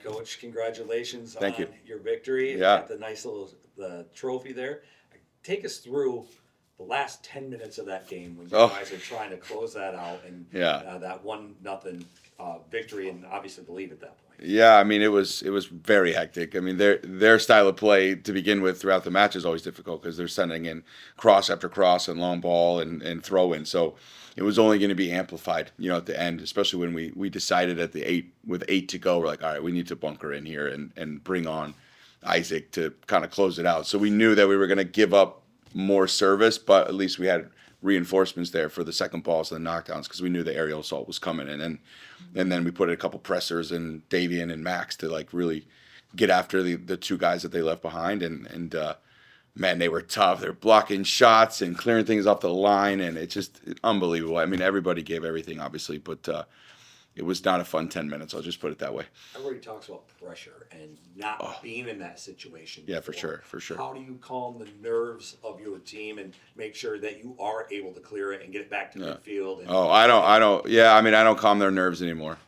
Coach. Congratulations Thank on you. your victory. You Yeah. got the nice little the trophy there. Take us through the last 10 minutes of that game when you Oh, guys are trying to close that out and yeah. that 1-0 victory and obviously the lead at that point. Yeah, I mean it was very hectic. I mean their style of play to begin with throughout the match is always difficult because they're sending in cross after cross and long ball and throw in. So it was only going to be amplified, at the end, especially when we decided at the 8 to go, we're like, all right, we need to bunker in here and bring on Isaac to kind of close it out. So we knew that we were going to give up more service, but at least we had reinforcements there for the second balls and the knockdowns because we knew the aerial assault was coming in. And then we put a couple pressers and Davian and Max to like really get after the two guys that they left behind. And man, they were tough. They're blocking shots and clearing things off the line, and it's just unbelievable. I mean, everybody gave everything, obviously, but it was not a fun 10 minutes. I'll just put it that way. Everybody talks about pressure and not Oh, being in that situation. yeah, for before. sure, for sure. How do you calm the nerves of your team and make sure that you are able to clear it and get it back to Yeah. midfield? And Oh, I don't. Yeah, I mean, I don't calm their nerves anymore.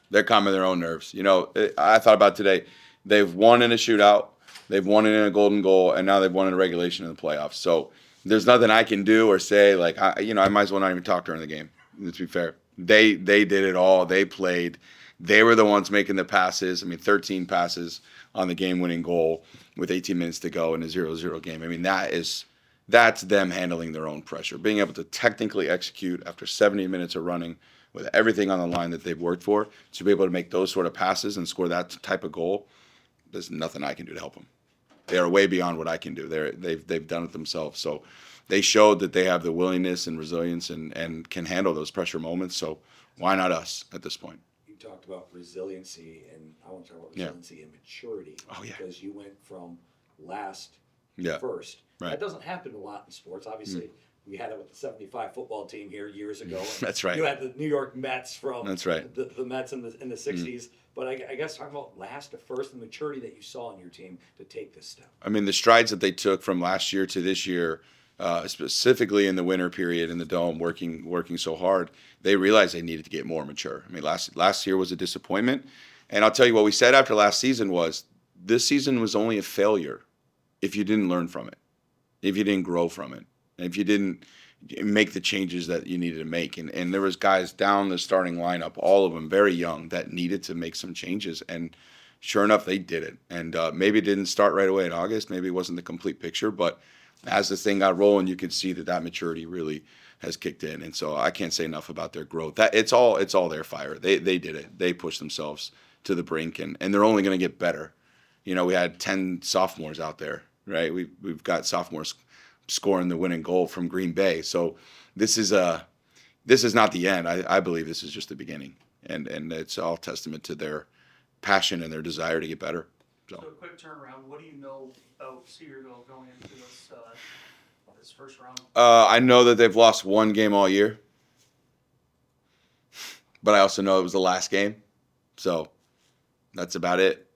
They're calming their own nerves. I thought about today. They've won in a shootout, they've won in a golden goal, and now they've won in a regulation in the playoffs. So there's nothing I can do or say. Like, I might as well not even talk during the game. To be fair, they did it all. They played. They were the ones making the passes. I mean, 13 passes on the game-winning goal with 18 minutes to go in a 0-0 game. I mean, that's them handling their own pressure, being able to technically execute after 70 minutes of running with everything on the line that they've worked for, to be able to make those sort of passes and score that type of goal. There's nothing I can do to help them. They are way beyond what I can do. They've done it themselves. So they showed that they have the willingness and resilience and can handle those pressure moments. So why not us at this point? you talked about resiliency, and I want to talk about Yeah. resiliency and maturity. Oh, yeah. Because you went from last Yeah. to first. Right. That doesn't happen a lot in sports. Obviously, we had it with the '75 football team here years ago. and That's right. You had the New York Mets from That's right. the Mets in the '60s. But I guess talking about last to first, the maturity that you saw in your team to take this step. I mean, the strides that they took from last year to this year, specifically in the winter period in the dome, working so hard, they realized they needed to get more mature. I mean, last year was a disappointment, and I'll tell you what we said after last season was this season was only a failure if you didn't learn from it, if you didn't grow from it, and if you didn't make the changes that you needed to make. And there was guys down the starting lineup, all of them very young, that needed to make some changes. And sure enough, they did it. And maybe it didn't start right away in August. Maybe it wasn't the complete picture. But as the thing got rolling, you could see that maturity really has kicked in. And so I can't say enough about their growth. That it's all their fire. They did it. They pushed themselves to the brink, and they're only going to get better. We had 10 sophomores out there, right? We've got sophomores scoring the winning goal from Green Bay. So this is not the end. I believe this is just the beginning, and it's all testament to their passion and their desire to get better. So a quick turnaround. What do you know about Cedarville going into this first round? I know that they've lost one game all year, but I also know it was the last game, so that's about it.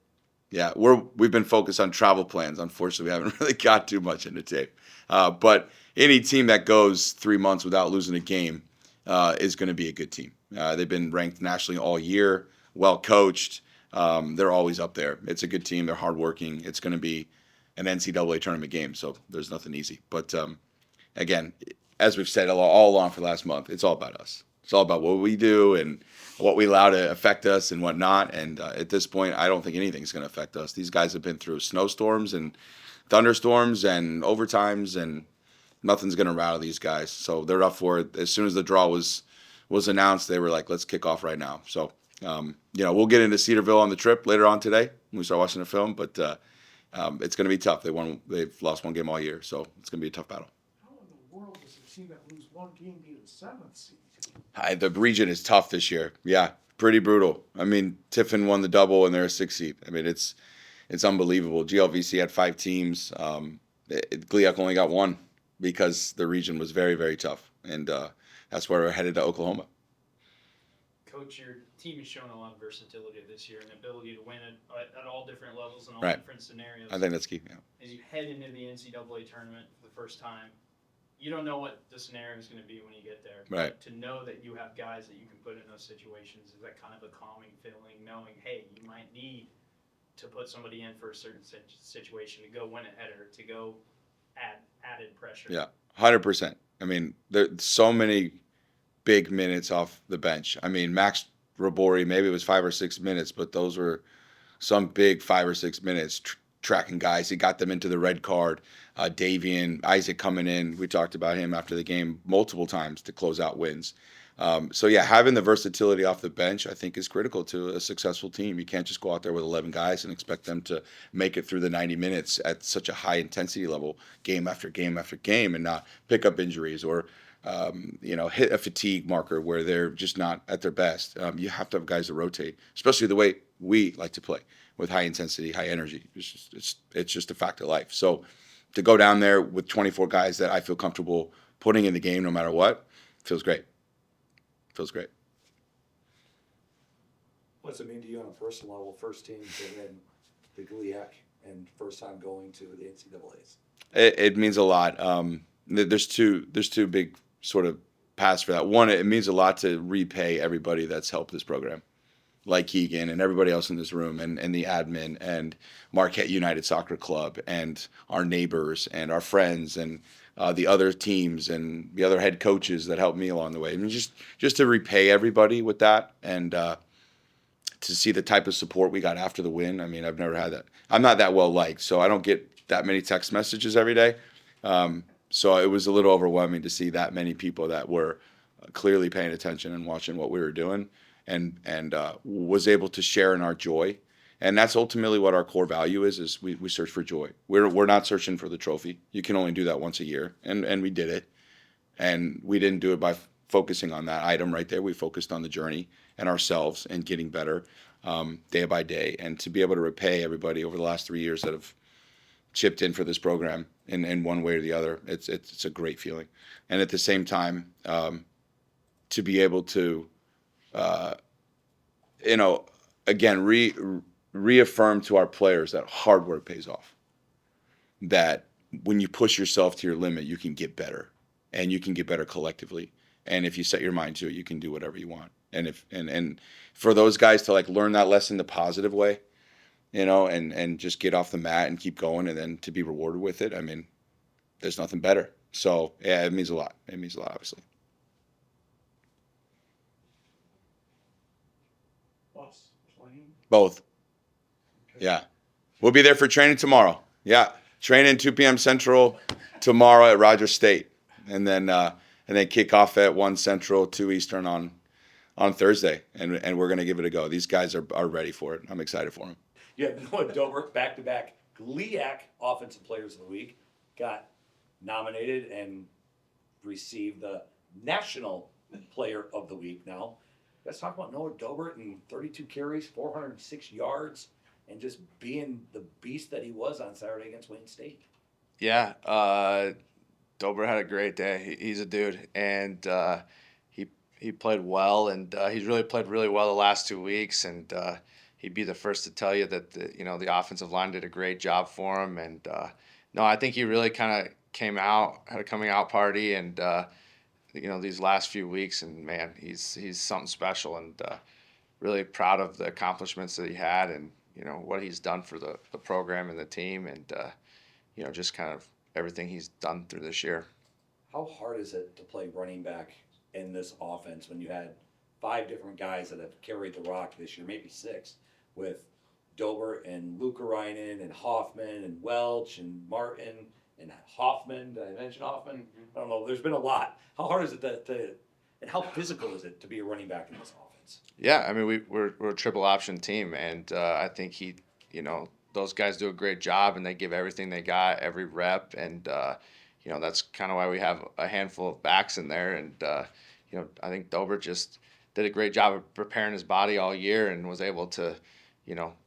Yeah, we've been focused on travel plans. Unfortunately, we haven't really got too much into tape. But any team that goes 3 months without losing a game is going to be a good team. They've been ranked nationally all year, well coached. They're always up there. It's a good team. They're hardworking. It's going to be an NCAA tournament game, so there's nothing easy. But again, as we've said all along for the last month, it's all about us. It's all about what we do and what we allow to affect us and whatnot. And at this point, I don't think anything's going to affect us. These guys have been through snowstorms and thunderstorms and overtimes, and nothing's going to rattle these guys. So they're up for it. As soon as the draw was announced, they were like, let's kick off right now. So, we'll get into Cedarville on the trip later on today when we start watching the film. But it's going to be tough. They've lost one game all year, so it's going to be a tough battle. How in the world does a team that lose one game be the 7th seed? The region is tough this year. Yeah, pretty brutal. I mean, Tiffin won the double and they're a 6th seed. I mean, it's unbelievable. GLVC had 5 teams. GLIAC only got 1 because the region was very, very tough. And that's where we're headed to Oklahoma. Coach, your team has shown a lot of versatility this year and ability to win at all different levels and all Right. different scenarios. I think that's key. Yeah. As you head into the NCAA tournament for the first time, you don't know what the scenario is going to be when you get there. Right. But to know that you have guys that you can put in those situations, is that kind of a calming feeling, knowing, hey, you might need to put somebody in for a certain situation, to go win a header, to go add added pressure. Yeah, 100%. I mean, there's so many big minutes off the bench. I mean, Max Rabori, maybe it was 5 or 6 minutes, but those were some big 5 or 6 minutes tracking guys. He got them into the red card. Davian, Isaac coming in. We talked about him after the game multiple times to close out wins. So yeah, having the versatility off the bench, I think, is critical to a successful team. You can't just go out there with 11 guys and expect them to make it through the 90 minutes at such a high intensity level, game after game after game, and not pick up injuries or hit a fatigue marker where they're just not at their best. You have to have guys to rotate, especially the way we like to play with high intensity, high energy. It's just a fact of life. So to go down there with 24 guys that I feel comfortable putting in the game no matter what, feels great. Feels great. What's it mean to you on a personal level, first team to win the GLIAC and first time going to the NCAAs? It means a lot. There's two big sort of paths for that. One, it means a lot to repay everybody that's helped this program, like Keegan and everybody else in this room, and the admin and Marquette United Soccer Club and our neighbors and our friends and the other teams and the other head coaches that helped me along the way. I mean, just to repay everybody with that and to see the type of support we got after the win. I mean, I've never had that. I'm not that well liked, so I don't get that many text messages every day. So it was a little overwhelming to see that many people that were clearly paying attention and watching what we were doing and was able to share in our joy. And that's ultimately what our core value is we search for joy. We're not searching for the trophy. You can only do that once a year. And we did it. And we didn't do it by focusing on that item right there. We focused on the journey and ourselves and getting better day by day. And to be able to repay everybody over the last 3 years that have chipped in for this program in one way or the other, it's a great feeling. And at the same time, to be able to, again, reaffirm to our players that hard work pays off. That when you push yourself to your limit, you can get better, and you can get better collectively. And if you set your mind to it, you can do whatever you want. And for those guys to like learn that lesson the positive way, and just get off the mat and keep going, and then to be rewarded with it. I mean, there's nothing better. So yeah, it means a lot. It means a lot, obviously. Bus, plane. Both. Yeah. We'll be there for training tomorrow. Yeah. Training 2 p.m. Central tomorrow at Rogers State. And then kick off at 1 Central, 2 Eastern on Thursday. And we're going to give it a go. These guys are ready for it. I'm excited for them. You have Noah Dobrik, back-to-back GLIAC Offensive Players of the Week, got nominated and received the National Player of the Week now. Let's talk about Noah Dobrik and 32 carries, 406 yards, and just being the beast that he was on Saturday against Wayne State. Yeah, Dober had a great day. He's a dude, and he played well, and he's really played really well the last 2 weeks. And he'd be the first to tell you that the offensive line did a great job for him. And no, I think he really kind of came out, had a coming out party, and these last few weeks, and man, he's something special, and really proud of the accomplishments that he had, and what he's done for the program and the team, and just kind of everything he's done through this year. How hard is it to play running back in this offense when you had 5 different guys that have carried the rock this year, maybe 6, with Dober and Lukarainen and Hoffman and Welch and Martin and Hoffman? Did I mention Hoffman? Mm-hmm. I don't know. There's been a lot. How hard is it and how physical is it to be a running back in this offense? Yeah, I mean we're a triple option team, and I think those guys do a great job, and they give everything they got every rep, and that's kind of why we have a handful of backs in there, and I think Dober just did a great job of preparing his body all year and was able to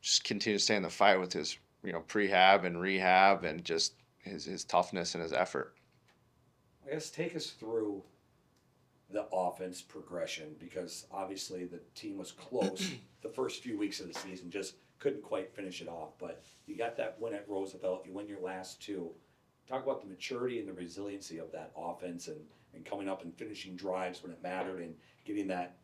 just continue to stay in the fight with his prehab and rehab and just his toughness and his effort. I guess take us through the offense progression, because obviously the team was close the first few weeks of the season, just couldn't quite finish it off. But you got that win at Roosevelt, you win your last 2. Talk about the maturity and the resiliency of that offense and coming up and finishing drives when it mattered and getting that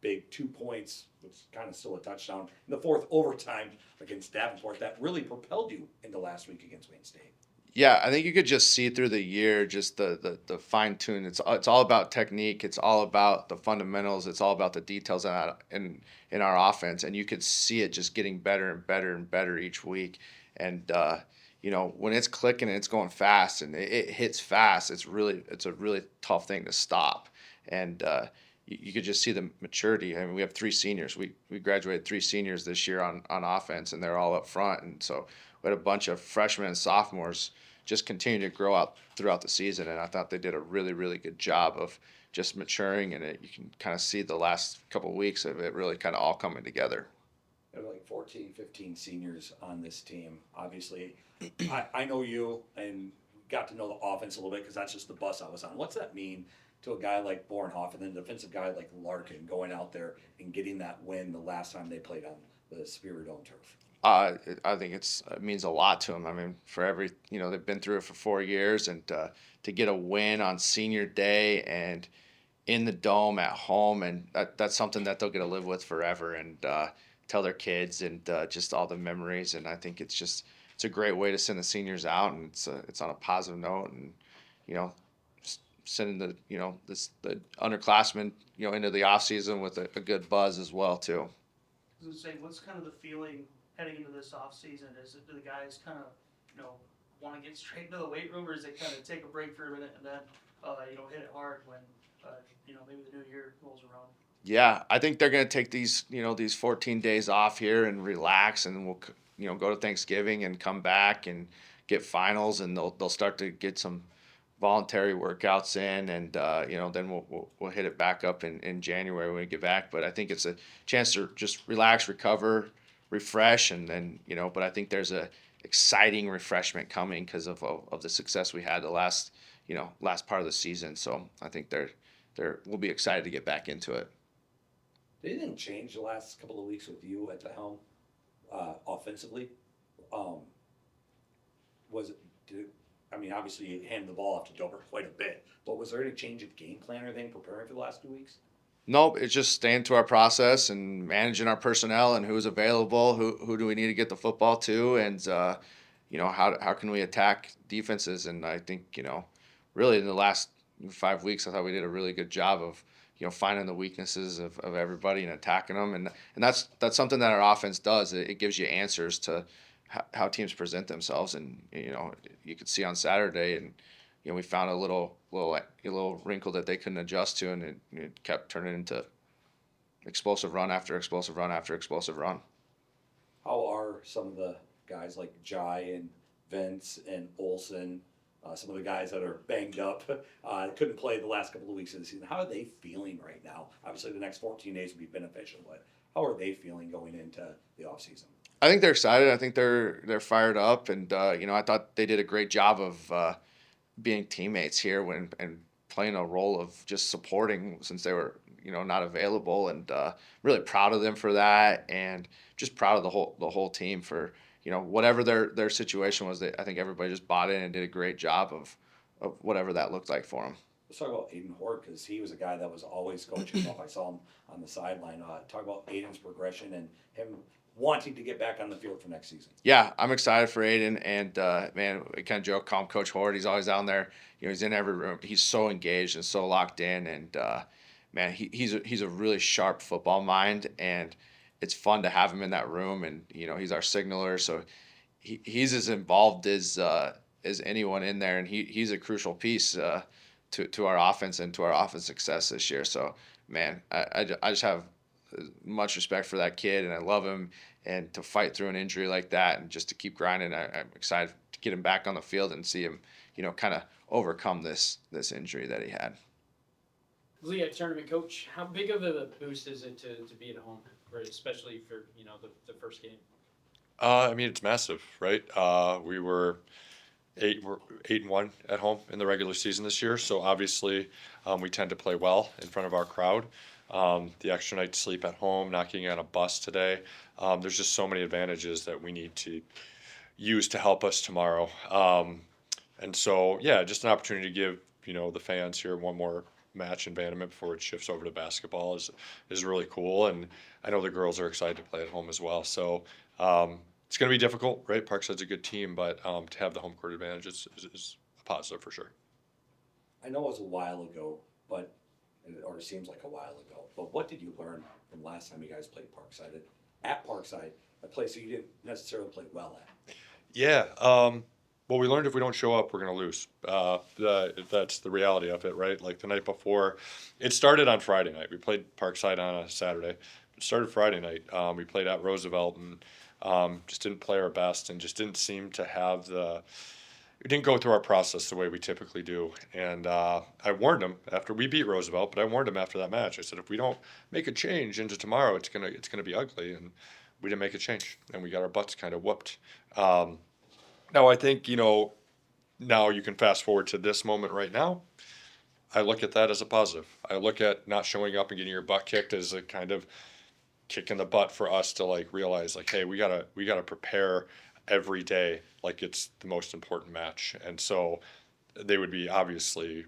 big 2 points, which is kind of still a touchdown, in the fourth overtime against Davenport that really propelled you into last week against Wayne State. Yeah, I think you could just see through the year just the fine tune. It's all about technique. It's all about the fundamentals. It's all about the details in our offense, and you could see it just getting better and better and better each week. And when it's clicking and it's going fast and it hits fast, it's a really tough thing to stop. And you could just see the maturity. I mean, we have 3 seniors. We graduated 3 seniors this year on offense, and they're all up front. And so we had a bunch of freshmen and sophomores just continue to grow up throughout the season, and I thought they did a really, really good job of just maturing, and you can kind of see the last couple of weeks of it really kind of all coming together. There were like 14, 15 seniors on this team. Obviously, I know you and got to know the offense a little bit because that's just the bus I was on. What's that mean to a guy like Bornhoff and then a defensive guy like Larkin going out there and getting that win the last time they played on the Superior Dome turf? I think it means a lot to them. I mean, for every they've been through it for 4 years, and to get a win on senior day and in the dome at home, and that's something that they'll get to live with forever, and tell their kids, and just all the memories. And I think it's a great way to send the seniors out, and it's on a positive note, and sending the underclassmen into the off season with a good buzz as well too. I was gonna say, what's kind of the feeling heading into this off season? Do the guys kind of want to get straight into the weight room, or is it kind of take a break for a minute and then hit it hard when maybe the new year rolls around? Yeah, I think they're going to take these 14 days off here and relax, and we'll go to Thanksgiving and come back and get finals, and they'll start to get some voluntary workouts in, and then we'll hit it back up in January when we get back. But I think it's a chance to just relax, recover, refresh, and then but I think there's a exciting refreshment coming because of the success we had the last part of the season. So I think we'll be excited to get back into it. Did anything change the last couple of weeks with you at the helm offensively? Obviously you handed the ball off to Dober quite a bit, but was there any change of game plan or anything preparing for the last 2 weeks? Nope, it's just staying to our process and managing our personnel and who's available, who do we need to get the football to, and how can we attack defenses. And I think really in the last 5 weeks, I thought we did a really good job of finding the weaknesses of everybody and attacking them, and that's something that our offense does. It gives you answers to how teams present themselves, and you could see on Saturday, and we found a little wrinkle that they couldn't adjust to, and it kept turning into explosive run after explosive run after explosive run. How are some of the guys like Jai and Vince and Olson, some of the guys that are banged up, couldn't play the last couple of weeks of the season, how are they feeling right now? Obviously the next 14 days will be beneficial, but how are they feeling going into the offseason? I think they're excited. I think they're fired up, and I thought they did a great job of being teammates here and playing a role of just supporting since they were not available, and really proud of them for that, and just proud of the whole team for whatever their situation was. I think everybody just bought in and did a great job of whatever that looked like for them. Let's talk about Aiden Horde, because he was a guy that was always coaching up. I saw him on the sideline. Talk about Aiden's progression and him wanting to get back on the field for next season. Yeah, I'm excited for Aiden, and man, we kind of joke, call him Coach Horde. He's always down there. He's in every room. He's so engaged and so locked in, and man, he's a really sharp football mind, and it's fun to have him in that room. And he's our signaler, so he's as involved as anyone in there, and he's a crucial piece to our offense and to our offense success this year. So man, I just have much respect for that kid, and I love him, and to fight through an injury like that and just to keep grinding, I'm excited to get him back on the field and see him kind of overcome this injury that he had. Leah, tournament coach, how big of a boost is it to be at home, especially for the first game? It's massive, right? We were 8-1 at home in the regular season this year, so obviously we tend to play well in front of our crowd. The extra night's sleep at home, not getting on a bus today. There's just so many advantages that we need to use to help us tomorrow. And so, yeah, just an opportunity to give the fans here one more match in Vanderbilt before it shifts over to basketball is really cool. And I know the girls are excited to play at home as well. So it's going to be difficult, right? Parkside's a good team, but to have the home court advantage is a positive for sure. I know it was a while ago, or it seems like a while ago, but what did you learn from last time you guys played Parkside? At Parkside, a place that you didn't necessarily play well at. Yeah. Well, we learned if we don't show up, we're going to lose. That's the reality of it, right? Like the night before, it started on Friday night. We played Parkside on a Saturday. It started Friday night. We played at Roosevelt and just didn't play our best and just didn't seem to have we didn't go through our process the way we typically do. And I warned them after we beat Roosevelt, but I warned them after that match. I said, if we don't make a change into tomorrow, it's gonna be ugly. And we didn't make a change, and we got our butts kind of whooped. Now I think now you can fast forward to this moment right now. I look at that as a positive. I look at not showing up and getting your butt kicked as a kind of kick in the butt for us to like realize like, hey, we gotta prepare every day like it's the most important match. And so they would be obviously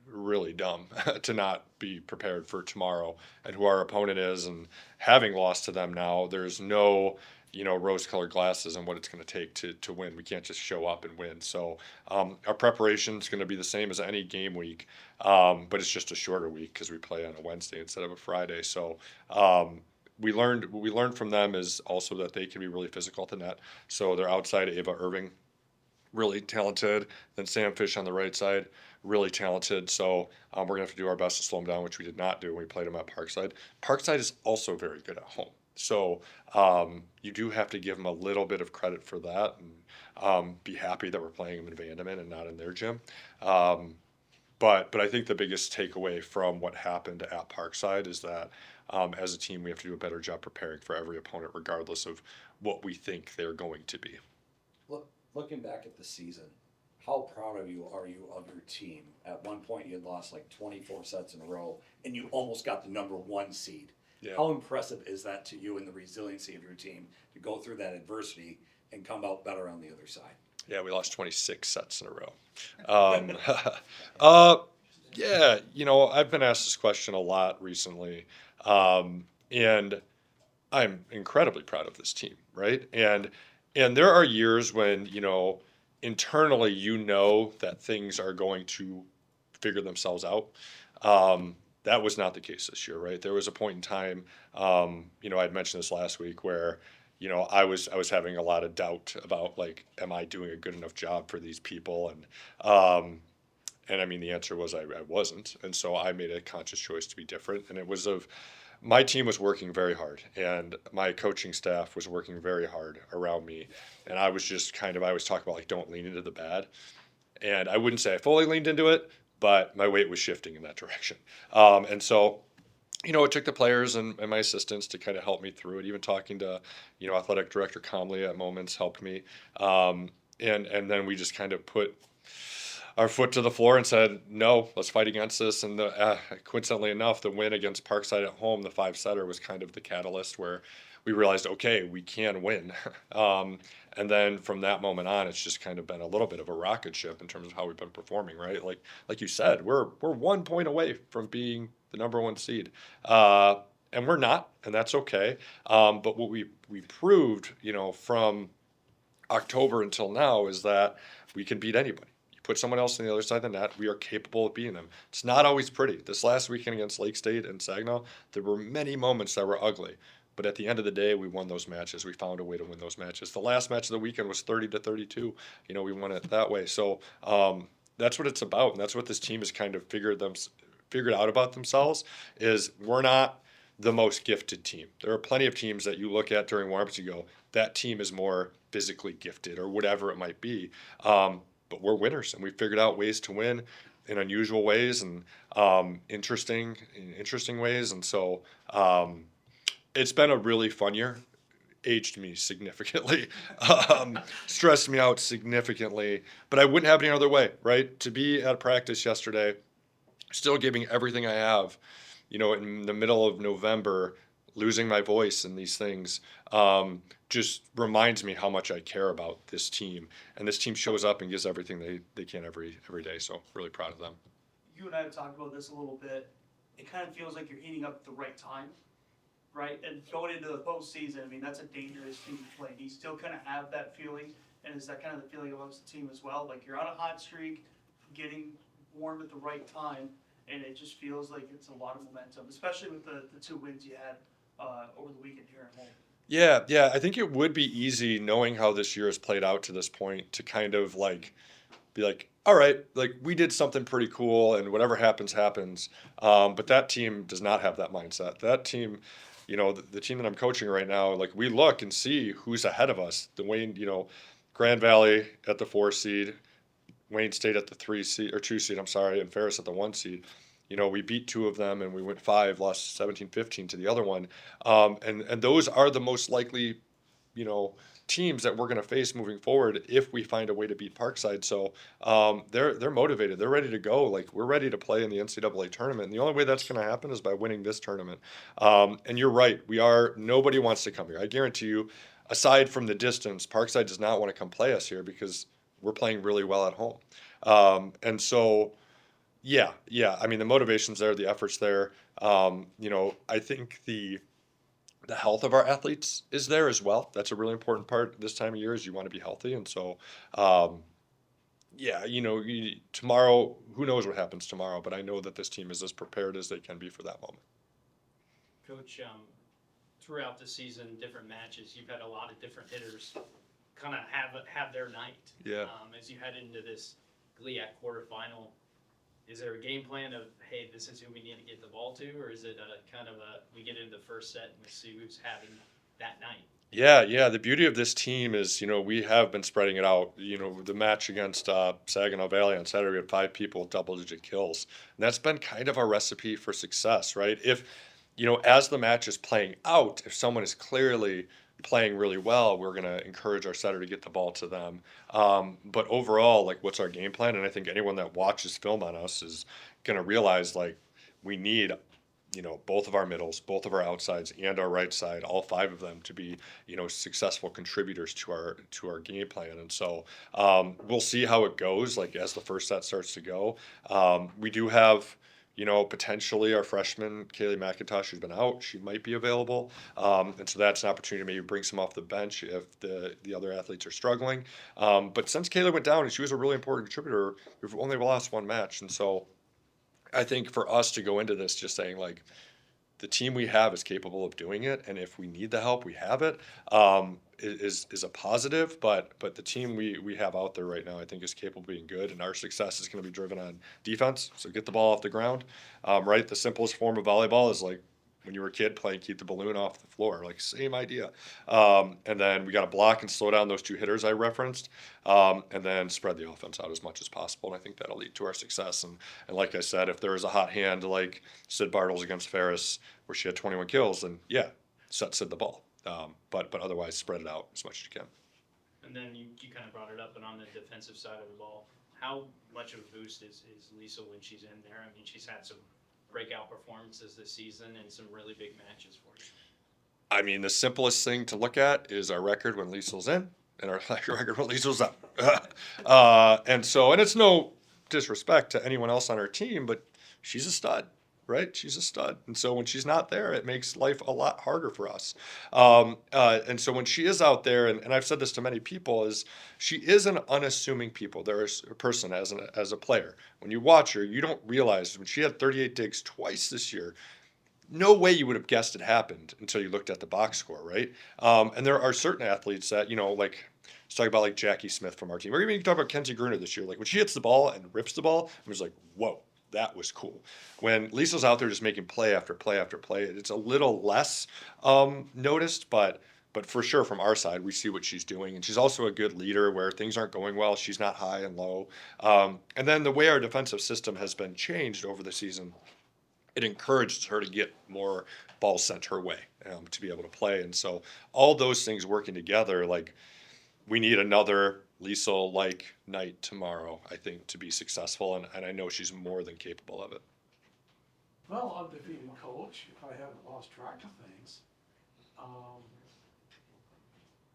really dumb to not be prepared for tomorrow and who our opponent is. And having lost to them now, there's no rose-colored glasses on what it's going to take to win. We can't just show up and win. So our preparation is going to be the same as any game week, but it's just a shorter week because we play on a Wednesday instead of a Friday. So what we learned from them is also that they can be really physical at the net. So they're outside Ava Irving, really talented. Then Sam Fish on the right side, really talented. So we're going to have to do our best to slow them down, which we did not do when we played them at Parkside. Parkside is also very good at home. So you do have to give them a little bit of credit for that and be happy that we're playing them in Vanderbilt and not in their gym. But I think the biggest takeaway from what happened at Parkside is that as a team, we have to do a better job preparing for every opponent, regardless of what we think they're going to be. Looking back at the season, how proud are you of your team? At one point, you had lost like 24 sets in a row, and you almost got the number 1 seed. Yeah. How impressive is that to you and the resiliency of your team to go through that adversity and come out better on the other side? Yeah, we lost 26 sets in a row. Yeah, I've been asked this question a lot recently, and I'm incredibly proud of this team, right? And there are years when, internally, that things are going to figure themselves out. That was not the case this year, right? There was a point in time, I'd mentioned this last week where, I was having a lot of doubt about like, am I doing a good enough job for these people? And I mean, the answer was I wasn't. And so I made a conscious choice to be different. And it was my team was working very hard and my coaching staff was working very hard around me. And I was just I always talk about like, don't lean into the bad. And I wouldn't say I fully leaned into it, but my weight was shifting in that direction. And so, it took the players and my assistants to kind of help me through it. Even talking to, athletic director Comley at moments helped me. And then we just kind of put our foot to the floor and said, no, let's fight against this. And coincidentally enough, the win against Parkside at home, the 5-setter, was kind of the catalyst where we realized, okay, we can win. And then from that moment on, it's just kind of been a little bit of a rocket ship in terms of how we've been performing, right? Like you said, we're 1 point away from being the number 1 seed. And we're not, and that's okay. But what we proved, from October until now is that we can beat anybody. Put someone else on the other side of the net, we are capable of beating them. It's not always pretty. This last weekend against Lake State and Saginaw, there were many moments that were ugly. But at the end of the day, we won those matches. We found a way to win those matches. The last match of the weekend was 30-32. We won it that way. So that's what it's about, and that's what this team has kind of figured out about themselves, is we're not the most gifted team. There are plenty of teams that you look at during warm-ups, you go, that team is more physically gifted or whatever it might be. But we're winners, and we figured out ways to win in unusual ways and interesting ways. And so it's been a really fun year. Aged me significantly, stressed me out significantly, but I wouldn't have it any other way, right? To be at practice yesterday, still giving everything I have, in the middle of November, losing my voice and these things, just reminds me how much I care about this team. And this team shows up and gives everything they can every day. So really proud of them. you and I have talked about this a little bit. It kind of feels like you're heating up at the right time, right? And going into the postseason, I mean, that's a dangerous team to play. Do you still kind of have that feeling? And is that kind of the feeling amongst the team as well? Like you're on a hot streak, getting warm at the right time, and it just feels like it's a lot of momentum, especially with the 2 wins you had over the weekend here at home. Yeah. I think it would be easy knowing how this year has played out to this point to kind of like be like, all right, like we did something pretty cool and whatever happens, happens. But that team does not have that mindset. That team, the team that I'm coaching right now, like we look and see who's ahead of us. The Wayne, Grand Valley at the 4 seed, Wayne State at the 3 seed or 2 seed, I'm sorry, and Ferris at the 1 seed. We beat 2 of them and we went 5, lost 17-15 to the other one. And those are the most likely, teams that we're going to face moving forward if we find a way to beat Parkside. So they're motivated. They're ready to go. Like we're ready to play in the NCAA tournament. And the only way that's going to happen is by winning this tournament. And you're right. Nobody wants to come here. I guarantee you, aside from the distance, Parkside does not want to come play us here because we're playing really well at home. And so, yeah. I mean, the motivation's there, the effort's there. I think the health of our athletes is there as well. That's a really important part this time of year is you want to be healthy. And so, tomorrow, who knows what happens tomorrow, but I know that this team is as prepared as they can be for that moment. Coach, throughout the season, different matches, you've had a lot of different hitters kind of have their night. Yeah. As you head into this GLIAC quarterfinal, is there a game plan of, hey, this is who we need to get the ball to, or is it we get into the first set and we see who's having that night? Yeah. The beauty of this team is, we have been spreading it out. The match against Saginaw Valley on Saturday, we had 5 people with double-digit kills. And that's been kind of our recipe for success, right? If, as the match is playing out, if someone is clearly playing really well, we're going to encourage our setter to get the ball to them. But overall, like, what's our game plan? And I think anyone that watches film on us is going to realize, like, we need, both of our middles, both of our outsides, and our right side, all 5 of them to be, successful contributors to our game plan. And so we'll see how it goes, like, as the first set starts to go. We do have, potentially our freshman, Kaylee McIntosh, who's been out, she might be available. And so that's an opportunity to maybe bring some off the bench if the other athletes are struggling. But since Kaylee went down and she was a really important contributor, we've only lost 1 match. And so I think for us to go into this just saying, like, the team we have is capable of doing it, and if we need the help, we have it, is a positive. But the team we have out there right now, I think, is capable of being good, and our success is going to be driven on defense. So get the ball off the ground, right? The simplest form of volleyball is like when you were a kid playing keep the balloon off the floor, like same idea. And then we got to block and slow down those 2 hitters I referenced, and then spread the offense out as much as possible. And I think that'll lead to our success. And like I said, if there is a hot hand like Sid Bartles against Ferris, where she had 21 kills, then yeah, set Sid the ball. But otherwise, spread it out as much as you can. And then you kind of brought it up, and on the defensive side of the ball, how much of a boost is Lisa when she's in there? I mean, she's had some breakout performances this season and some really big matches for you. I mean, the simplest thing to look at is our record when Liesel's in and our record when Liesel's out. And it's no disrespect to anyone else on our team, but she's a stud, right? She's a stud. And so when she's not there, it makes life a lot harder for us. And so when she is out there, and I've said this to many people, is she is an unassuming person as a player. When you watch her, you don't realize when she had 38 digs twice this year, no way you would have guessed it happened until you looked at the box score, right? And there are certain athletes that, like, let's talk about like Jackie Smith from our team, or even you can talk about Kenzie Gruner this year. Like when she hits the ball and rips the ball, I was like, whoa, that was cool. When Lisa's out there just making play after play after play, it's a little less noticed, but for sure from our side, we see what she's doing. And she's also a good leader where things aren't going well. She's not high and low. And then the way our defensive system has been changed over the season, it encourages her to get more balls sent her way to be able to play. And so all those things working together, like we need another Lisa-like night tomorrow, I think, to be successful. And I know she's more than capable of it. Well, undefeated coach, if I haven't lost track of things,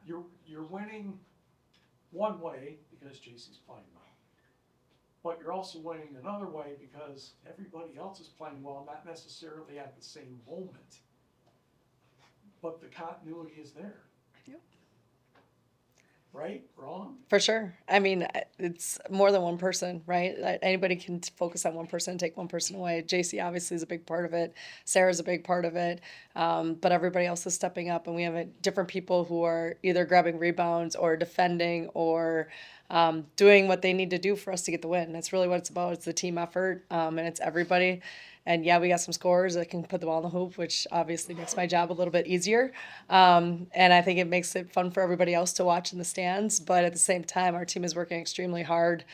you're winning one way because JC's playing well. but you're also winning another way because everybody else is playing well, not necessarily at the same moment. But the continuity is there. Yep. Right? Wrong? For sure. I mean, it's more than one person, right? Anybody can focus on one person and take one person away. JC obviously is a big part of it. Sarah's a big part of it. But everybody else is stepping up, and we have different people who are either grabbing rebounds or defending or doing what they need to do for us to get the win. That's really what it's about. It's the team effort, and it's everybody. And yeah, we got some scorers that can put the ball in the hoop, which obviously makes my job a little bit easier. And I think it makes it fun for everybody else to watch in the stands. But at the same time, our team is working extremely hard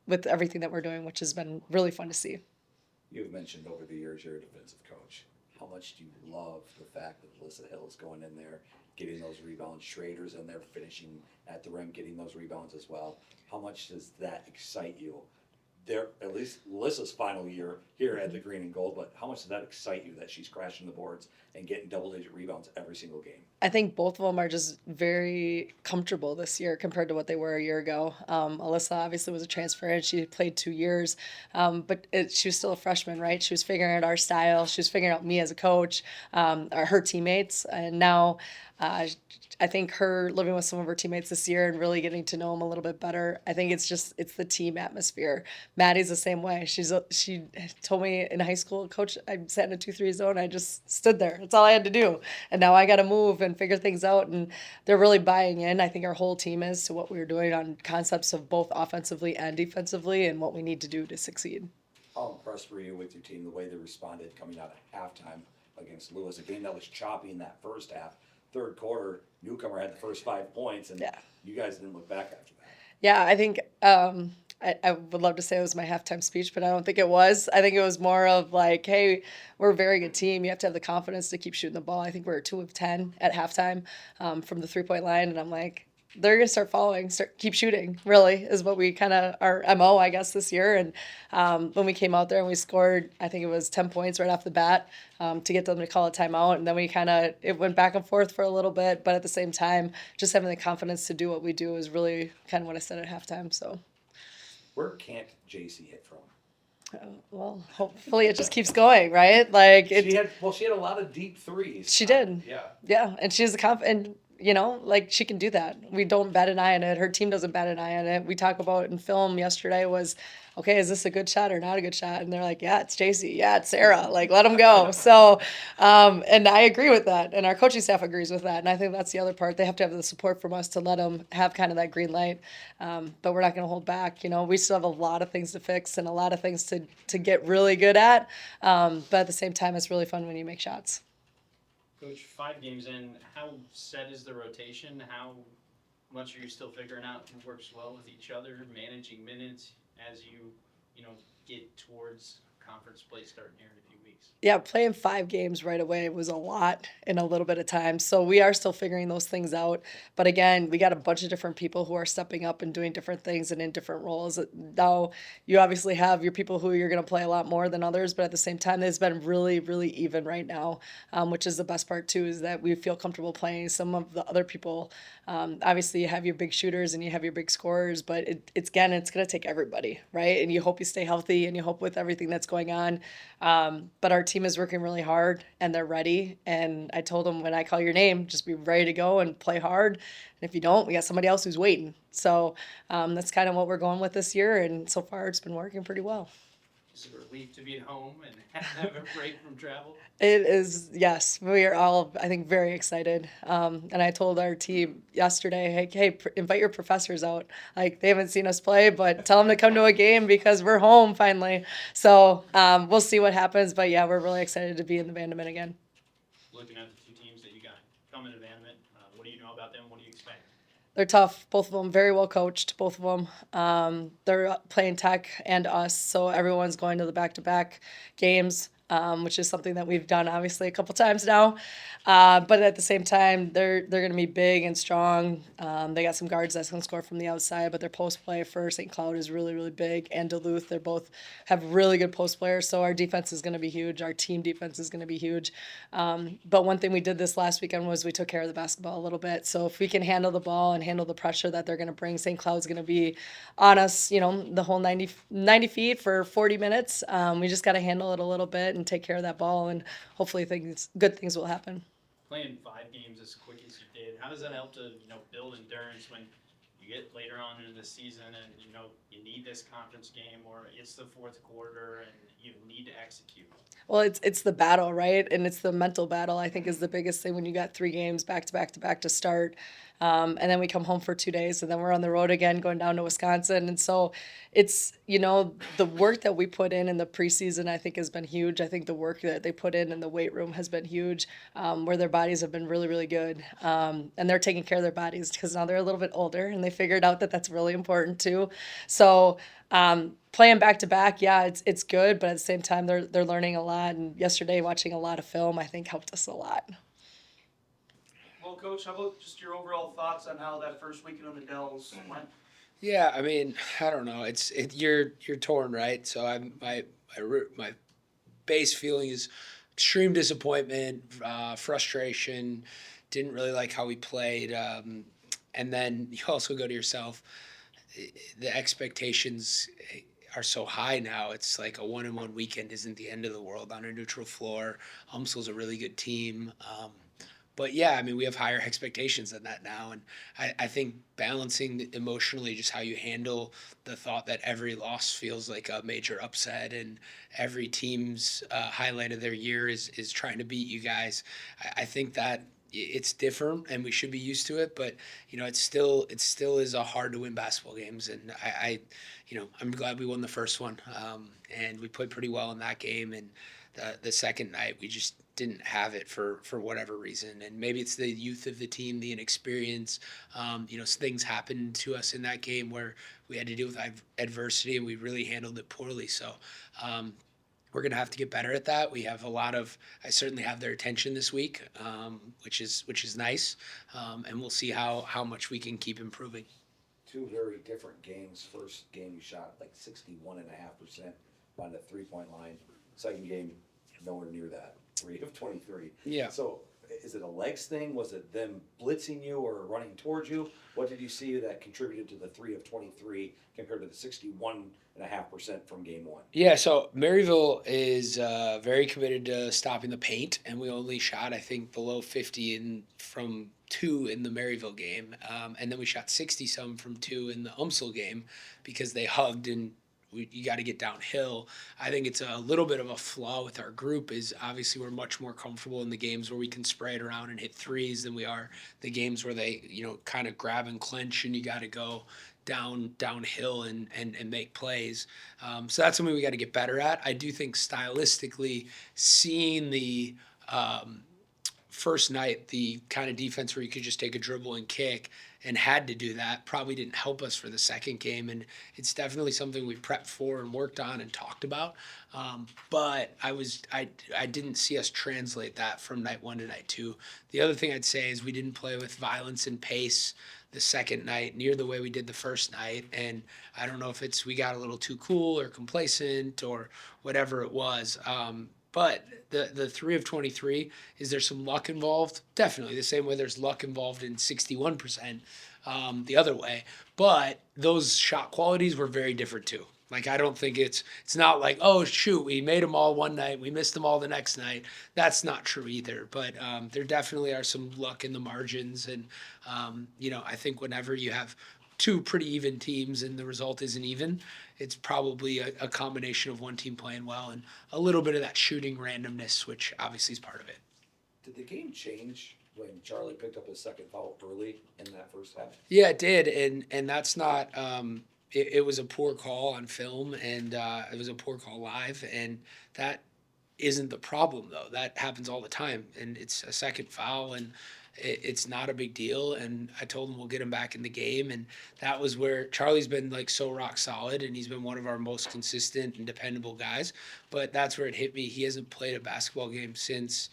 with everything that we're doing, which has been really fun to see. You've mentioned over the years you're a defensive coach. How much do you love the fact that Alyssa Hill is going in there, getting those rebounds, Schrader's in there finishing at the rim, getting those rebounds as well? How much does that excite you? There, at least Alyssa's final year here at the Green and Gold, but how much does that excite you that she's crashing the boards and getting double-digit rebounds every single game? I think both of them are just very comfortable this year compared to what they were a year ago. Alyssa obviously was a transfer and she played 2 years, but she was still a freshman, right? She was figuring out our style. She was figuring out me as a coach, her teammates, and now I think her living with some of her teammates this year and really getting to know them a little bit better. I think it's the team atmosphere. Maddie's the same way. She told me in high school, Coach, I sat in a 2-3 zone. I just stood there. That's all I had to do. And now I got to move and figure things out. And they're really buying in. I think our whole team is to what we were doing on concepts of both offensively and defensively and what we need to do to succeed. How impressed were you with your team, the way they responded coming out of halftime against Lewis, a game that was choppy in that first half? Third quarter, Newcomer had the first 5 points, and you guys didn't look back after that. Yeah, I think I would love to say it was my halftime speech, but I don't think it was. I think it was more of like, hey, we're a very good team. You have to have the confidence to keep shooting the ball. I think we were 2 of 10 at halftime from the 3-point line, and I'm like, they're going to start following, keep shooting, really, is what we kind of, our MO, I guess, this year. And when we came out there and we scored, I think it was 10 points right off the bat to get them to call a timeout. And then it went back and forth for a little bit. But at the same time, just having the confidence to do what we do is really kind of what I said at halftime. So, where can't JC hit from? Well, hopefully it just keeps going, right? Like she had a lot of deep threes. She did. Yeah. Yeah, and she's and like she can do that. We don't bat an eye on it. Her team doesn't bat an eye on it. We talk about in film yesterday was, okay, is this a good shot or not a good shot? And they're like, yeah, it's JC. Yeah, it's Sarah. Like, let them go. So, and I agree with that. And our coaching staff agrees with that. And I think that's the other part. They have to have the support from us to let them have kind of that green light. But we're not going to hold back. We still have a lot of things to fix and a lot of things to get really good at. But at the same time, it's really fun when you make shots. Coach, 5 games in, how set is the rotation? How much are you still figuring out who works well with each other, managing minutes as you get towards conference play starting here in a few weeks? Yeah, playing 5 games right away was a lot in a little bit of time. So we are still figuring those things out. But again, we got a bunch of different people who are stepping up and doing different things and in different roles. Now, you obviously have your people who you're going to play a lot more than others, but at the same time, it's been really, really even right now, which is the best part too, is that we feel comfortable playing some of the other people. Obviously, you have your big shooters and you have your big scorers, but it's going to take everybody, right? And you hope you stay healthy and you hope with everything that's going on. But our team is working really hard and they're ready. And I told them, when I call your name, just be ready to go and play hard. And if you don't, we got somebody else who's waiting. So that's kind of what we're going with this year. And so far, it's been working pretty well. Is it a relief to be at home and have a break from travel? It is, yes. We are all, I think, very excited. And I told our team yesterday, hey, invite your professors out. Like, they haven't seen us play, but tell them to come to a game because we're home finally. So we'll see what happens. But, yeah, we're really excited to be in the Vanderbilt again. Looking at the 2 teams that you got coming to Vanderbilt, what do you know about them? What do you expect? They're tough, both of them, very well coached, both of them. They're playing Tech and us, so everyone's going to the back-to-back games. which is something that we've done obviously a couple times now. But at the same time, they're going to be big and strong. They got some guards that can score from the outside, but their post play for St. Cloud is really, really big. And Duluth, they're both have really good post players. So our defense is going to be huge. Our team defense is going to be huge. But one thing we did this last weekend was we took care of the basketball a little bit. So if we can handle the ball and handle the pressure that they're going to bring, St. Cloud's going to be on us, the whole 90 feet for 40 minutes. We just got to handle it a little bit and take care of that ball, and hopefully good things will happen. Playing 5 games as quick as you did, how does that help to build endurance when you get later on in the season and you need this conference game or it's the fourth quarter and you need to execute? Well, it's the battle, right? And it's the mental battle, I think, is the biggest thing when you got 3 games back to back to back to start. And then we come home for 2 days and then we're on the road again going down to Wisconsin. And so it's, the work that we put in the preseason, I think, has been huge. I think the work that they put in the weight room has been huge, where their bodies have been really, really good. And they're taking care of their bodies because now they're a little bit older and they figured out that that's really important too. So, playing back to back, yeah, it's good, but at the same time, they're learning a lot. And yesterday, watching a lot of film, I think helped us a lot. Well, Coach, how about just your overall thoughts on how that first weekend on the Dells went? Yeah, I mean, I don't know. You're torn, right? So my base feeling is extreme disappointment, frustration. Didn't really like how we played, and then you also go to yourself. The expectations are so high now. It's like a 1-1 weekend isn't the end of the world on a neutral floor. Umsel's a really good team. But yeah, I mean, we have higher expectations than that now. And I think balancing emotionally just how you handle the thought that every loss feels like a major upset and every team's highlight of their year is trying to beat you guys. I think that it's different and we should be used to it, but it still is a hard to win basketball games. And I'm glad we won the first one. And we played pretty well in that game. And the second night we just didn't have it for whatever reason, and maybe it's the youth of the team, the inexperience. Things happened to us in that game where we had to deal with adversity, and we really handled it poorly. So we're gonna have to get better at that. I certainly have their attention this week, which is nice, and we'll see how much we can keep improving. 2 very different games. First game you shot like 61.5% on the 3-point line. Second game, nowhere near that. 3 of 23. Yeah. So is it a legs thing? Was it them blitzing you or running towards you? What did you see that contributed to the 3 of 23 compared to the 61.5% from game 1? Yeah, so Maryville is very committed to stopping the paint, and we only shot, I think, below 50 from 2 in the Maryville game, and then we shot 60-some from 2 in the Umsel game because they hugged and you got to get downhill. I think it's a little bit of a flaw with our group is obviously we're much more comfortable in the games where we can spray it around and hit threes than we are the games where they, kind of grab and clench and you got to go downhill and make plays. So that's something we got to get better at. I do think stylistically seeing the first night, the kind of defense where you could just take a dribble and kick and had to do that probably didn't help us for the second game. And it's definitely something we prepped for and worked on and talked about. But I didn't see us translate that from night 1 to night 2. The other thing I'd say is we didn't play with violence and pace the second night near the way we did the first night. And I don't know if we got a little too cool or complacent or whatever it was. But the 3 of 23, is there some luck involved? Definitely. The same way there's luck involved in 61% the other way. But those shot qualities were very different too. Like, I don't think it's not like, oh, shoot, we made them all one night, we missed them all the next night. That's not true either. But there definitely are some luck in the margins. And, I think whenever you have 2 pretty even teams and the result isn't even, it's probably a combination of one team playing well and a little bit of that shooting randomness, which obviously is part of it. Did the game change when Charlie picked up his second foul early in that first half? Yeah, it did, and that's not. It was a poor call on film, and it was a poor call live, and that isn't the problem though. That happens all the time, and it's a second foul, and it's not a big deal. And I told him we'll get him back in the game. And that was where Charlie's been like so rock solid, and he's been one of our most consistent and dependable guys. But that's where it hit me. He hasn't played a basketball game since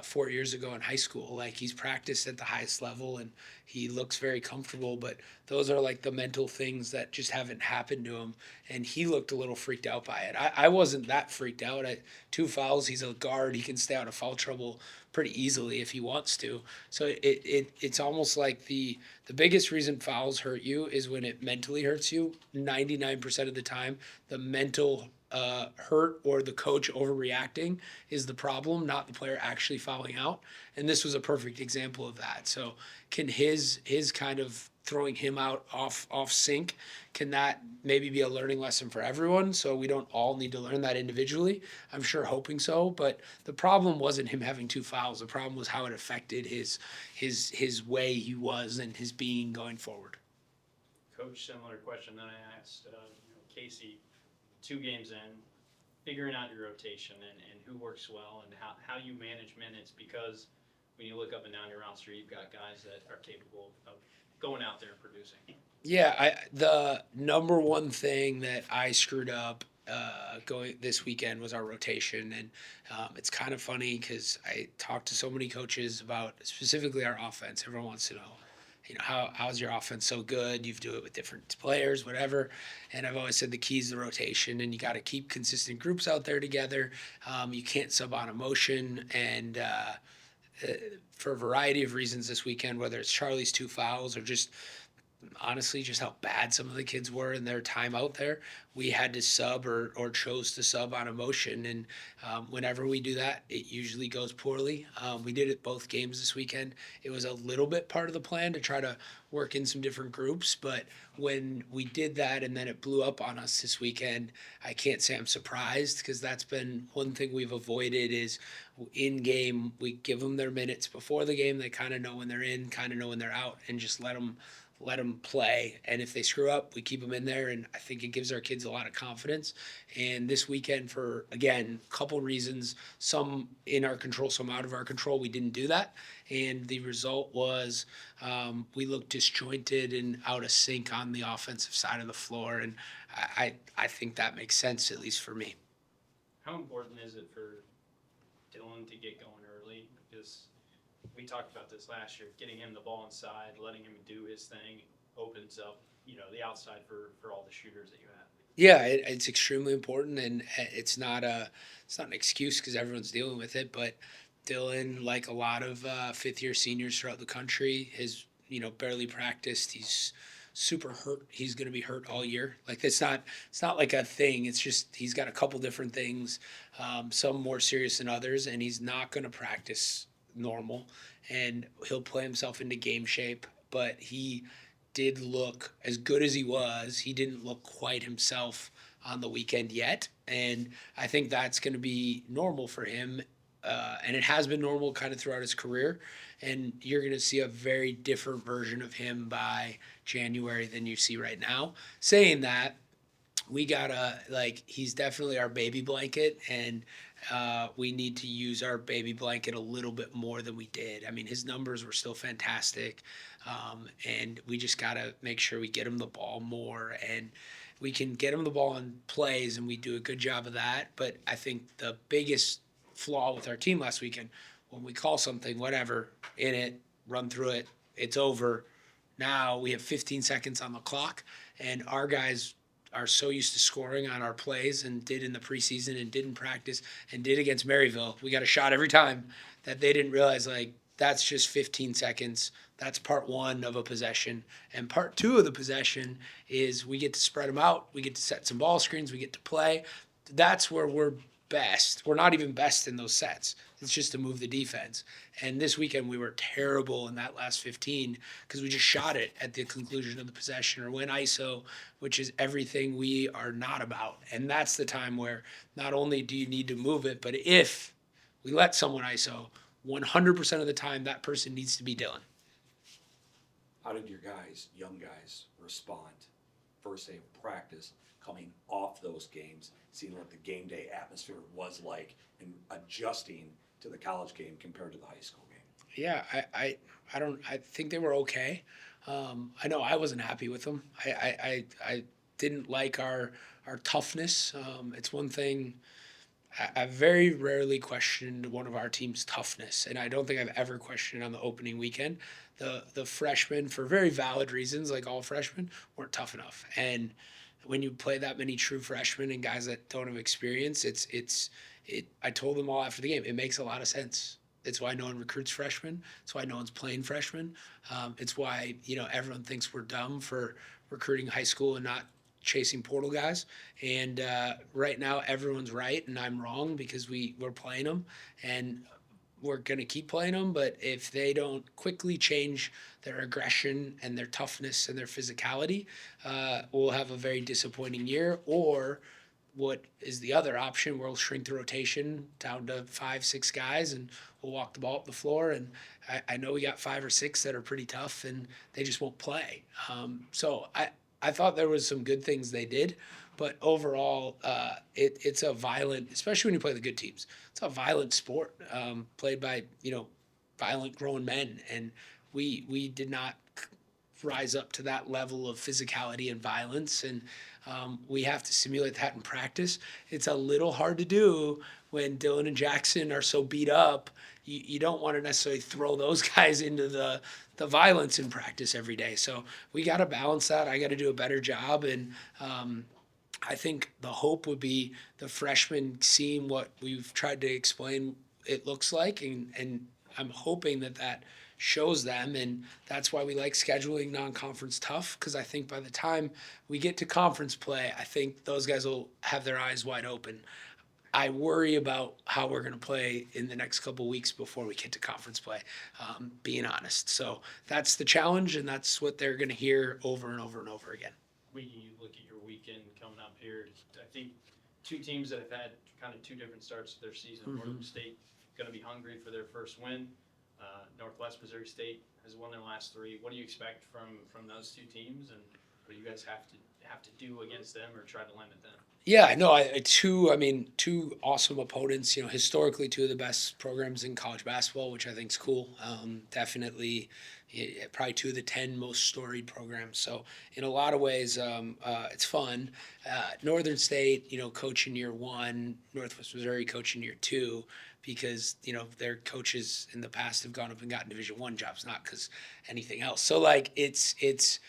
4 years ago in high school. Like, he's practiced at the highest level and he looks very comfortable, but those are like the mental things that just haven't happened to him. And he looked a little freaked out by it. I wasn't that freaked out. At 2 fouls, he's a guard. He can stay out of foul trouble pretty easily if he wants to. So it's almost like the biggest reason fouls hurt you is when it mentally hurts you. 99% of the time, the mental hurt or the coach overreacting is the problem, not the player actually fouling out. And this was a perfect example of that. So can his kind of throwing him out off sync, can that maybe be a learning lesson for everyone? So we don't all need to learn that individually. I'm sure hoping so, but the problem wasn't him having 2 fouls. The problem was how it affected his way he was and his being going forward. Coach, similar question that I asked Casey 2 games in, figuring out your rotation and who works well and how you manage minutes, because when you look up and down your roster, you've got guys that are capable of going out there and producing. Yeah, the number one thing that I screwed up going this weekend was our rotation, and it's kind of funny because I talked to so many coaches about specifically our offense. Everyone wants to know, how's your offense so good? You do it with different players, whatever. And I've always said the key is the rotation, and you got to keep consistent groups out there together. You can't sub on emotion, and for a variety of reasons this weekend, whether it's Charlie's 2 fouls or just honestly just how bad some of the kids were in their time out there, we had to sub or chose to sub on emotion. And whenever we do that, it usually goes poorly. We did it both games this weekend. It was a little bit part of the plan to try to work in some different groups, but when we did that and then it blew up on us this weekend, I can't say I'm surprised, because that's been one thing we've avoided is in game, we give them their minutes before the game. They kind of know when they're in, kind of know when they're out, and just let them play. And if they screw up, we keep them in there. And I think it gives our kids a lot of confidence. And this weekend, for, again, a couple reasons, some in our control, some out of our control, we didn't do that. And the result was we looked disjointed and out of sync on the offensive side of the floor. And I think that makes sense, at least for me. How important is it for Dylan to get going early? Because we talked about this last year, getting him the ball inside, letting him do his thing opens up, the outside for all the shooters that you have. Yeah, it's extremely important, and it's not an excuse because everyone's dealing with it. But Dylan, like a lot of fifth-year seniors throughout the country, has barely practiced. He's super hurt. He's going to be hurt all year. Like, it's not like a thing. It's just he's got a couple different things, some more serious than others, and he's not going to practice normal, and he'll play himself into game shape. But he did look as good as he didn't look quite himself on the weekend yet, and I think that's going to be normal for him, and it has been normal kind of throughout his career, and you're going to see a very different version of him by January than you see right now. Saying that, we gotta, he's definitely our baby blanket, and we need to use our baby blanket a little bit more than we did. I mean, his numbers were still fantastic, and we just gotta make sure we get him the ball more, and we can get him the ball in plays, and we do a good job of that. But I think the biggest flaw with our team last weekend, when we call something, whatever, in it, run through it, it's over. Now we have 15 seconds on the clock, and our guys are so used to scoring on our plays and did in the preseason and did in practice and did against Maryville. We got a shot every time, that they didn't realize, that's just 15 seconds. That's part one of a possession. And part two of the possession is we get to spread them out. We get to set some ball screens. We get to play. That's where we're best. We're not even best in those sets. It's just to move the defense. And this weekend we were terrible in that last 15 because we just shot it at the conclusion of the possession or went ISO, which is everything we are not about. And that's the time where not only do you need to move it, but if we let someone ISO, 100% of the time that person needs to be Dylan. How did your guys, young guys, respond first day of practice, coming off those games, seeing what the game day atmosphere was like, and adjusting to the college game compared to the high school game? Yeah, I think they were okay. I know I wasn't happy with them. I didn't like our toughness. It's one thing. I very rarely questioned one of our team's toughness, and I don't think I've ever questioned it on the opening weekend. The freshmen, for very valid reasons, like all freshmen, weren't tough enough. And when you play that many true freshmen and guys that don't have experience, it. I told them all after the game, it makes a lot of sense. It's why no one recruits freshmen. It's why no one's playing freshmen. It's why everyone thinks we're dumb for recruiting high school and not chasing portal guys. And right now, everyone's right, and I'm wrong because we're playing them, and we're going to keep playing them. But if they don't quickly change their aggression and their toughness and their physicality, we'll have a very disappointing year. Or what is the other option? We'll shrink the rotation down to 5, 6 guys, and we'll walk the ball up the floor. And I know we got 5 or 6 that are pretty tough, and they just won't play. So I thought there was some good things they did, but overall, it's a violent, especially when you play the good teams. It's a violent sport played by violent grown men, and we did not rise up to that level of physicality and violence, and we have to simulate that in practice. It's a little hard to do when Dylan and Jackson are so beat up. You don't want to necessarily throw those guys into the violence in practice every day. So we got to balance that. I got to do a better job, and I think the hope would be the freshmen seeing what we've tried to explain it looks like, and I'm hoping that shows them, and that's why we like scheduling non-conference tough, because I think by the time we get to conference play, I think those guys will have their eyes wide open. I worry about how we're going to play in the next couple of weeks before we get to conference play, being honest. So that's the challenge, and that's what they're going to hear over and over and over again. When you look at your weekend coming up here, I think two teams that have had kind of two different starts to their season. Northern State going to be hungry for their first win. Northwest Missouri State has won their last 3. What do you expect from those two teams, and what do you guys have to do against them or try to limit them? Yeah, no, two awesome opponents. Historically, two of the best programs in college basketball, which I think is cool. Definitely, probably 2 of the 10 most storied programs. So in a lot of ways, it's fun. Northern State, coach in year 1, Northwest Missouri coach in year 2, because their coaches in the past have gone up and gotten Division I jobs, not because anything else. So it's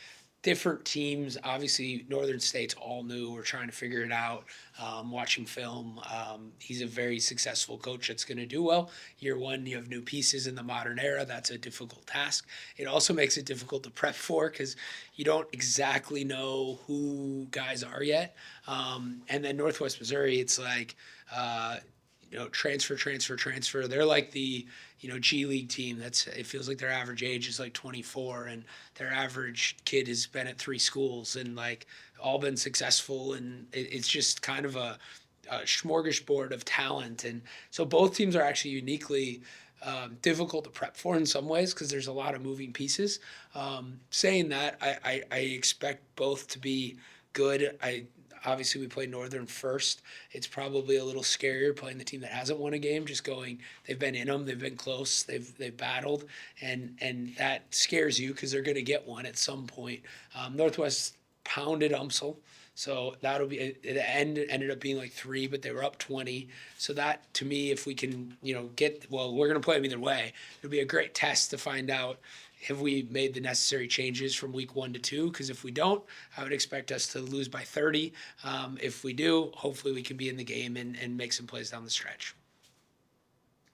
different teams. Obviously, Northern State's all new. We're trying to figure it out. Watching film, he's a very successful coach that's going to do well. Year 1, you have new pieces in the modern era. That's a difficult task. It also makes it difficult to prep for because you don't exactly know who guys are yet. And then Northwest Missouri, it's like transfer. They're like the G League team. It feels like their average age is like 24, and their average kid has been at 3 schools and like all been successful, and it's just kind of a smorgasbord of talent. And so both teams are actually uniquely difficult to prep for in some ways because there's a lot of moving pieces. Saying that, I expect both to be good. Obviously, we played Northern first. It's probably a little scarier playing the team that hasn't won a game. Just going, they've been in them, they've been close, they've battled, and that scares you because they're going to get one at some point. Northwest pounded UMSL, so that'll be. It ended up being like 3, but they were up 20. So that, to me, if we can, we're going to play them either way. It'll be a great test to find out. Have we made the necessary changes from week 1 to 2? Because if we don't, I would expect us to lose by 30. If we do, hopefully we can be in the game and make some plays down the stretch.